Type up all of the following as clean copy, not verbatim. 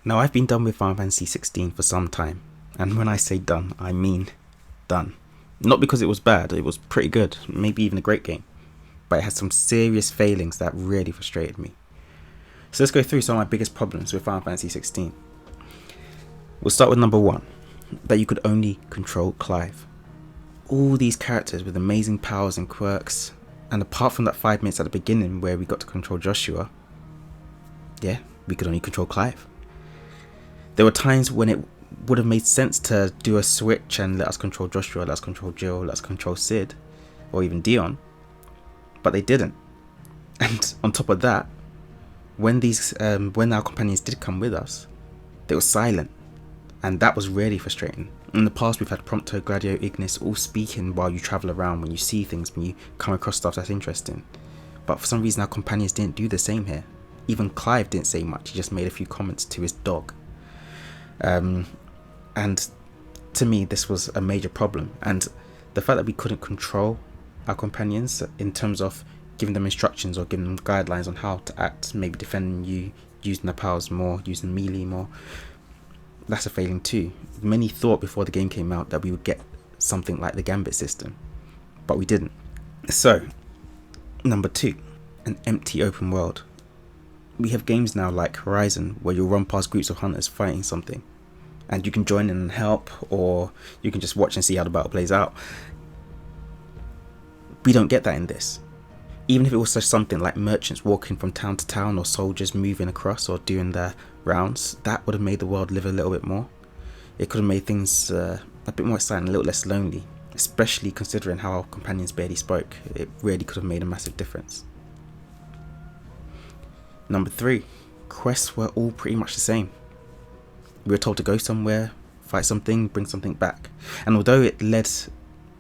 Now, I've been done with Final Fantasy XVI for some time, and when I say done, I mean done. Not because it was bad, it was pretty good, maybe even a great game, but it had some serious failings that really frustrated me. So let's go through some of my biggest problems with Final Fantasy XVI. We'll start with number one, that you could only control Clive. All these characters with amazing powers and quirks, and apart from that 5 minutes at the beginning where we got to control Joshua, we could only control Clive. There were times when it would have made sense to do a switch and let us control Joshua, let us control Jill, let us control Sid, or even Dion, but they didn't. And on top of that, when our companions did come with us, they were silent, and that was really frustrating. In the past, we've had Prompto, Gladio, Ignis all speaking while you travel around, when you see things, when you come across stuff that's interesting. But for some reason, our companions didn't do the same here. Even Clive didn't say much, he just made a few comments to his dog. And to me, this was a major problem. And the fact that we couldn't control our companions in terms of giving them instructions or giving them guidelines on how to act, maybe defending you, using their powers more, using melee more, that's a failing too. Many thought before the game came out that we would get something like the Gambit system, but we didn't. So, number two, an empty open world. We have games now like Horizon where you'll run past groups of hunters fighting something, and you can join in and help, or you can just watch and see how the battle plays out. We don't get that in this. Even if it was just something like merchants walking from town to town, or soldiers moving across or doing their rounds, that would have made the world live a little bit more. It could have made things a bit more exciting, a little less lonely, especially considering how our companions barely spoke. It really could have made a massive difference. Number three, quests were all pretty much the same. We were told to go somewhere, fight something, bring something back. And although it led to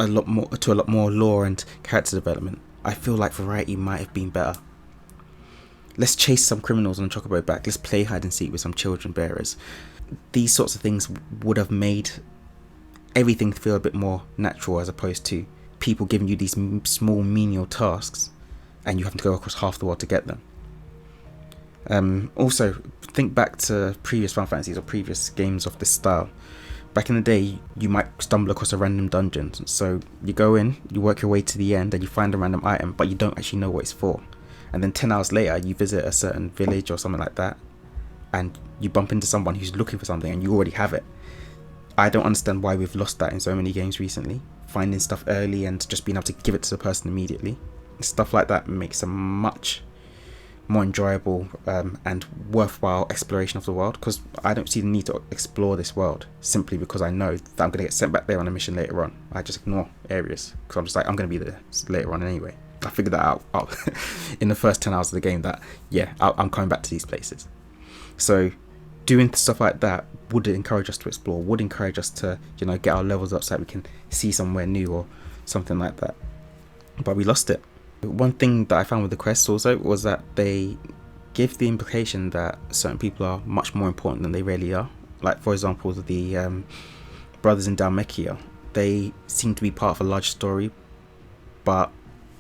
a lot more lore and character development, I feel like variety might have been better. Let's chase some criminals on a chocobo back. Let's play hide and seek with some children bearers. These sorts of things would have made everything feel a bit more natural, as opposed to people giving you these small menial tasks and you having to go across half the world to get them. Also, think back to previous Final Fantasies or previous games of this style. Back in the day, you might stumble across a random dungeon. So you go in, you work your way to the end, and you find a random item, but you don't actually know what it's for. And then 10 hours later, you visit a certain village or something like that, and you bump into someone who's looking for something, and you already have it. I don't understand why we've lost that in so many games recently. Finding stuff early and just being able to give it to the person immediately. Stuff like that makes a much more enjoyable and worthwhile exploration of the world, because I don't see the need to explore this world simply because I know that I'm going to get sent back there on a mission later on. I just ignore areas because I'm just like, I'm going to be there later on anyway. I figured that out in the first 10 hours of the game, that I'm coming back to these places. So doing stuff like that would encourage us to explore, would encourage us to get our levels up so that we can see somewhere new or something like that. But we lost it. One thing that I found with the quests also was that they give the implication that certain people are much more important than they really are. Like, for example, the brothers in Dhalmekia, they seem to be part of a large story, but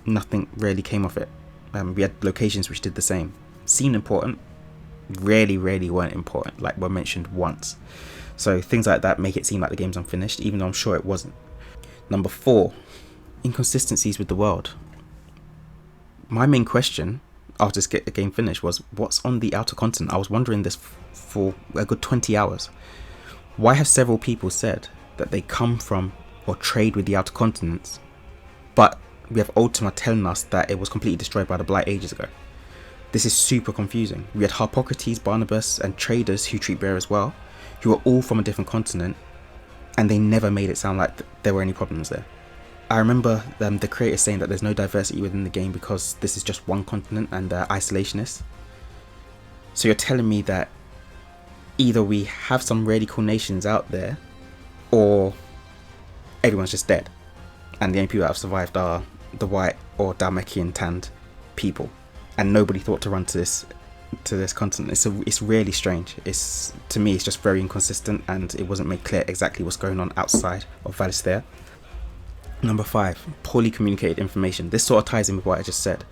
nothing really came of it. We had locations which did the same. Seemed important, really weren't important, like were mentioned once. So things like that make it seem like the game's unfinished, even though I'm sure it wasn't. Number 4, inconsistencies with the world. My main question after this game finished was, what's on the outer continent? I was wondering this for a good 20 hours. Why have several people said that they come from or trade with the outer continents, but we have Ultima telling us that it was completely destroyed by the Blight ages ago? This is super confusing. We had Harpocrates, Barnabas, and traders who treat bear as well, who are all from a different continent, and they never made it sound like there were any problems there. I remember the creator saying that there's no diversity within the game because this is just one continent and they're isolationists. So you're telling me that either we have some really cool nations out there, or everyone's just dead, and the only people that have survived are the white or Dhalmekian tanned people, and nobody thought to run to this continent. It's really strange. To me, it's just very inconsistent, and it wasn't made clear exactly what's going on outside of Valisthea. Number 5, poorly communicated information. This sort of ties in with what I just said.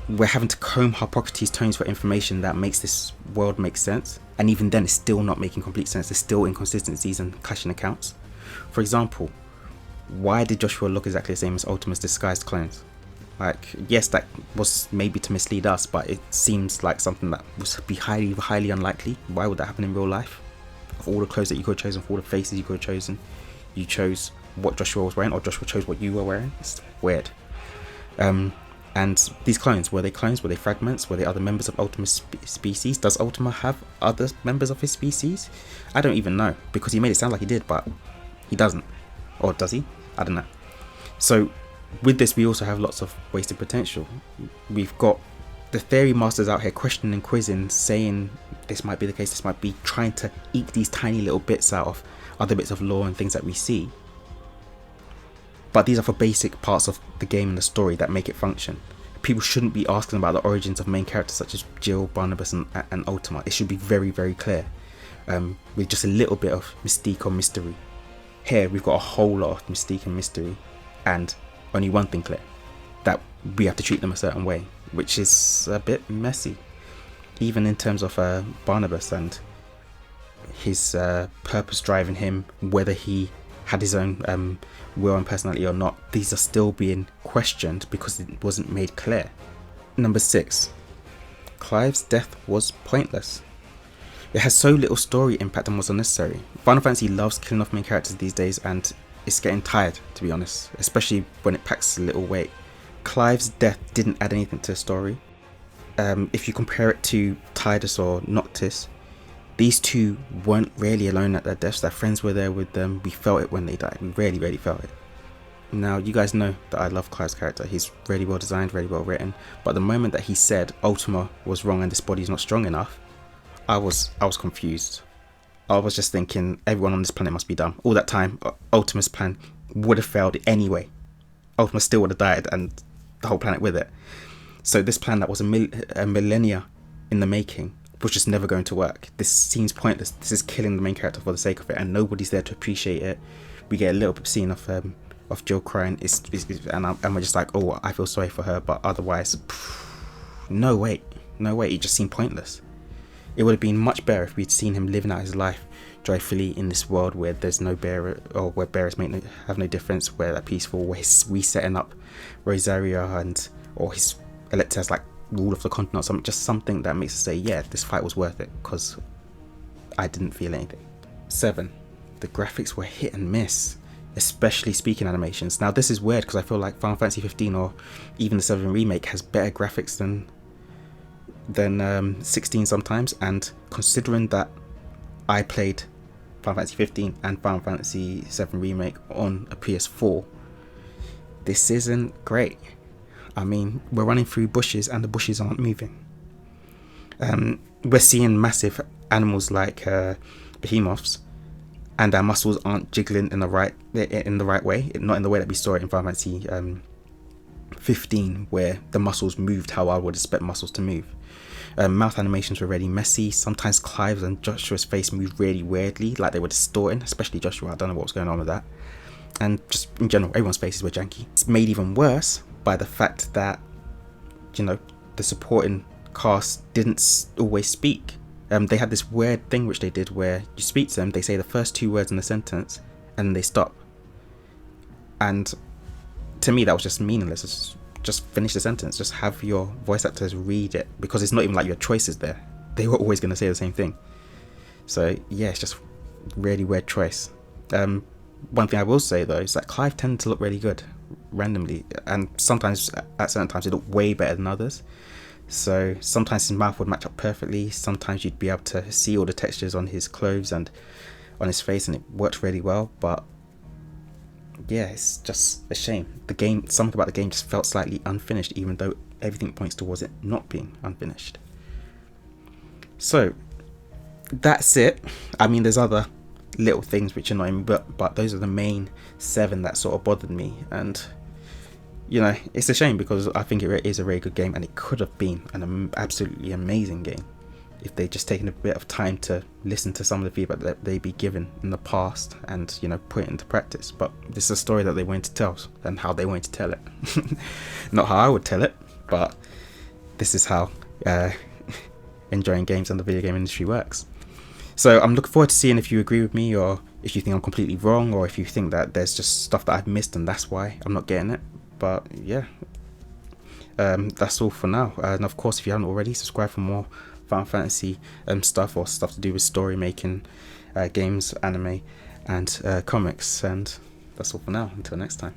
we're having to comb Hippocrates' tones for information that makes this world make sense, and even then it's still not making complete sense. There's still inconsistencies and clashing accounts. For example, why did Joshua look exactly the same as Ultima's disguised clones? Like, yes, that was maybe to mislead us, but it seems like something that would be highly unlikely. Why would that happen in real life? Of all the clothes that you could have chosen, of all the faces you could have chosen, you chose what Joshua was wearing, or Joshua chose what you were wearing. It's weird. And these clones, were they clones? Were they fragments? Were they other members of Ultima's species? Does Ultima have other members of his species? I don't even know, because he made it sound like he did, but he doesn't. Or does he? I don't know. So with this, we also have lots of wasted potential. We've got the theory masters out here questioning and quizzing, saying this might be the case, this might be, trying to eke these tiny little bits out of other bits of lore and things that we see. But these are for basic parts of the game and the story that make it function. People shouldn't be asking about the origins of main characters such as Jill, Barnabas and Ultima. It should be very, very clear, with just a little bit of mystique or mystery. Here we've got a whole lot of mystique and mystery, and only one thing clear, that we have to treat them a certain way, which is a bit messy. Even in terms of Barnabas and his purpose driving him, whether he had his own will and personality or not, these are still being questioned because it wasn't made clear. Number 6. Clive's death was pointless. It has so little story impact and was unnecessary. Final Fantasy loves killing off main characters these days, and it's getting tired, to be honest, especially when it packs a little weight. Clive's death didn't add anything to the story. If you compare it to Tidus or Noctis, these two weren't really alone at their deaths. Their friends were there with them. We felt it when they died. We really felt it. Now, you guys know that I love Clive's character. He's really well designed, really well written. But the moment that he said Ultima was wrong and this body's not strong enough, I was confused. I was just thinking everyone on this planet must be dumb. All that time, Ultima's plan would have failed anyway. Ultima still would have died, and the whole planet with it. So this plan that was a millennia in the making was just never going to work. This seems pointless. This is killing the main character for the sake of it, and nobody's there to appreciate it. We get a little bit scene of Jill crying, and we're just like, oh, I feel sorry for her, but otherwise, no way. It just seemed pointless. It would have been much better if we'd seen him living out his life joyfully in this world where there's no bearer, or where bearers have no difference, where they're peaceful, where he's resetting up Rosaria or his Elector has like rule of the continent, or something that makes us say, yeah, this fight was worth it, because I didn't feel anything. 7. The graphics were hit and miss, especially speaking animations. Now this is weird because I feel like Final Fantasy 15 or even the 7 remake has better graphics than 16 sometimes, and considering that I played Final Fantasy 15 and Final Fantasy 7 remake on a PS4, this isn't great. I mean, we're running through bushes and the bushes aren't moving. We're seeing massive animals like behemoths, and our muscles aren't jiggling in the right way, not in the way that we saw it in Final Fantasy 15, where the muscles moved how I would expect muscles to move. Mouth animations were really messy. Sometimes Clive's and Joshua's face moved really weirdly, like they were distorting, especially Joshua. I don't know what was going on with that. And just in general, everyone's faces were janky. It's made even worse by the fact that, the supporting cast didn't always speak. They had this weird thing which they did where you speak to them, they say the first 2 words in the sentence, and then they stop. And to me, that was just meaningless. Just finish the sentence. Just have your voice actors read it, because it's not even like your choices there. They were always going to say the same thing. So yeah, it's just really weird choice. One thing I will say though is that Clive tended to look really good randomly, and sometimes at certain times it looked way better than others. So sometimes his mouth would match up perfectly, sometimes you'd be able to see all the textures on his clothes and on his face, and it worked really well. But yeah, it's just a shame. Something about the game just felt slightly unfinished, even though everything points towards it not being unfinished. So that's it. I mean, there's other little things which annoy me, but those are the main 7 that sort of bothered me. And it's a shame, because I think it is a very good game, and it could have been an absolutely amazing game if they'd just taken a bit of time to listen to some of the feedback that they'd be given in the past and put it into practice. But this is a story that they wanted to tell, and how they wanted to tell it. Not how I would tell it, but this is how enjoying games and the video game industry works. So I'm looking forward to seeing if you agree with me, or if you think I'm completely wrong, or if you think that there's just stuff that I've missed and that's why I'm not getting it. But yeah, that's all for now. And of course, if you haven't already, subscribe for more Final Fantasy stuff, or stuff to do with story making, games, anime, and comics. And that's all for now. Until next time.